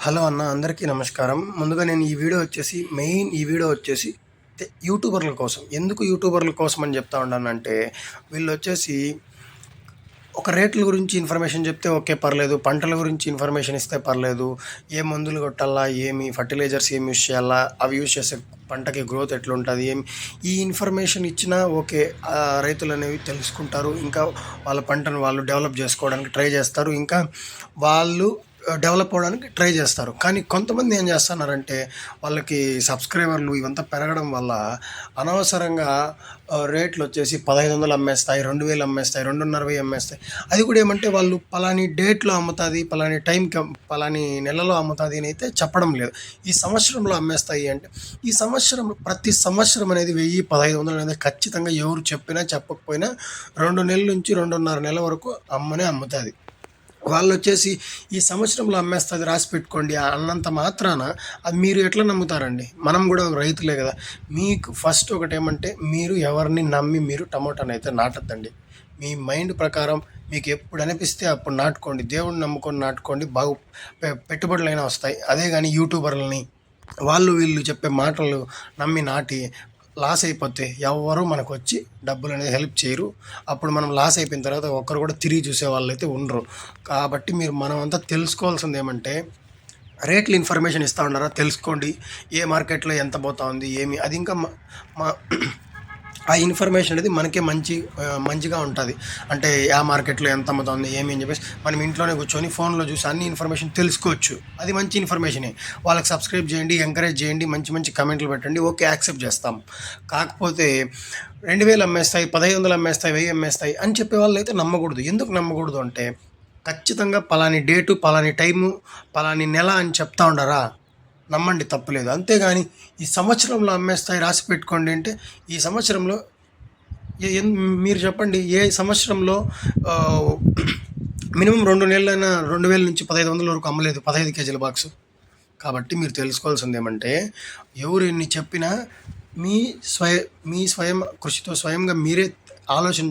Hello అన్న, అందరికీ నమస్కారం. ముందుగా నేను ఈ వీడియో వచ్చేసి యూట్యూబర్ల కోసం. ఎందుకు యూట్యూబర్ల కోసం అని చెప్తా ఉన్నానంటే, వీళ్ళొచ్చేసి ఒక రేట్ల గురించి ఇన్ఫర్మేషన్ చెప్తే ఓకే పర్లేదు. పంటల గురించి ఇన్ఫర్మేషన్ ఇస్తే పర్లేదు. ఏ మందులు కొట్టాలా, ఏమి ఫర్టిలైజర్స్ ఏమి యూజ్ చేయాలా, అవి యూజ్ చేస్తే పంటకి గ్రోత్ ఎట్లుంటుంది, ఈ ఇన్ఫర్మేషన్ ఇచ్చినా ఓకే. రైతులు అనేవి తెలుసుకుంటారు. ఇంకా వాళ్ళ పంటను వాళ్ళు డెవలప్ చేసుకోవడానికి ట్రై చేస్తారు. ఇంకా వాళ్ళు డెవలప్ అవ్వడానికి ట్రై చేస్తారు. కానీ కొంతమంది ఏం చేస్తున్నారంటే, వాళ్ళకి సబ్స్క్రైబర్లు ఇవంతా పెరగడం వల్ల అనవసరంగా రేట్లు వచ్చేసి 1500 అమ్మేస్తాయి, 2000 అమ్మేస్తాయి, 2500 అమ్మేస్తాయి. అది కూడా ఏమంటే వాళ్ళు పలాని డేట్లో అమ్ముతుంది, పలాని టైంకి పలాని నెలలో అమ్ముతుంది అని అయితే చెప్పడం లేదు. ఈ సంవత్సరంలో అమ్మేస్తాయి అంటే, ప్రతి సంవత్సరం అనేది 1000, 1500 అనేది ఖచ్చితంగా ఎవరు చెప్పినా చెప్పకపోయినా 2 నెలల నుంచి 2.5 నెలల వరకు అమ్ముతుంది. వాళ్ళు వచ్చేసి ఈ సంవత్సరంలో అమ్మేస్తుంది రాసి పెట్టుకోండి అన్నంత మాత్రాన అది మీరు ఎట్లా నమ్ముతారండి? మనం కూడా రైతులే కదా. మీకు ఫస్ట్ ఒకటేమంటే, మీరు ఎవరిని నమ్మి మీరు టమోటాని అయితే నాటద్దండి. మీ మైండ్ ప్రకారం మీకు ఎప్పుడు అనిపిస్తే అప్పుడు నాటుకోండి. దేవుడిని నమ్ముకొని నాటుకోండి, పెట్టుబడులైనా వస్తాయి. అదే కానీ యూట్యూబర్లని వాళ్ళు వీళ్ళు చెప్పే మాటలు నమ్మి నాటి లాస్ అయిపోతే ఎవరు మనకు వచ్చి డబ్బులు అనేది హెల్ప్ చేయరు. అప్పుడు మనం లాస్ అయిపోయిన తర్వాత ఒక్కరు కూడా తిరిగి చూసే వాళ్ళు అయితే ఉండరు. కాబట్టి మనం అంతా తెలుసుకోవాల్సింది ఏమంటే, రేట్లు ఇన్ఫర్మేషన్ ఇస్తూ ఉన్నారా తెలుసుకోండి. ఏ మార్కెట్లో ఎంత పోతా ఉంది ఏమి, అది ఇంకా మా ఆ ఇన్ఫర్మేషన్ అనేది మనకే మంచిగా ఉంటుంది. అంటే ఆ మార్కెట్లో ఎంత అమ్ముతుంది ఏమి అని చెప్పేసి మనం ఇంట్లోనే కూర్చొని ఫోన్లో చూసి అన్ని ఇన్ఫర్మేషన్ తెలుసుకోవచ్చు. అది మంచి ఇన్ఫర్మేషనే. వాళ్ళకి సబ్స్క్రైబ్ చేయండి, ఎంకరేజ్ చేయండి, మంచి కమెంట్లు పెట్టండి, ఓకే యాక్సెప్ట్ చేస్తాం. కాకపోతే 2000 అమ్మేస్తాయి, 1500 అమ్మేస్తాయి, 1000 అమ్మేస్తాయి అని చెప్పే వాళ్ళు అయితే నమ్మకూడదు. ఎందుకు నమ్మకూడదు అంటే, ఖచ్చితంగా పలాని డేటు, పలాని టైము, పలాని నెల అని చెప్తా ఉండరా, నమ్మండి, తప్పులేదు. అంతేగాని ఈ సంవత్సరంలో అమ్మేస్తాయి రాసి పెట్టుకోండి అంటే, ఈ సంవత్సరంలో మీరు చెప్పండి, ఏ సంవత్సరంలో మినిమం 2 నెలలైనా 2000 నుంచి 1500 వరకు అమ్మలేదు 15 కేజీల బాక్సు. కాబట్టి మీరు తెలుసుకోవాల్సింది ఏమంటే, ఎవరు ఎన్ని చెప్పినా మీ స్వయం కృషితో స్వయంగా మీరే ఆలోచన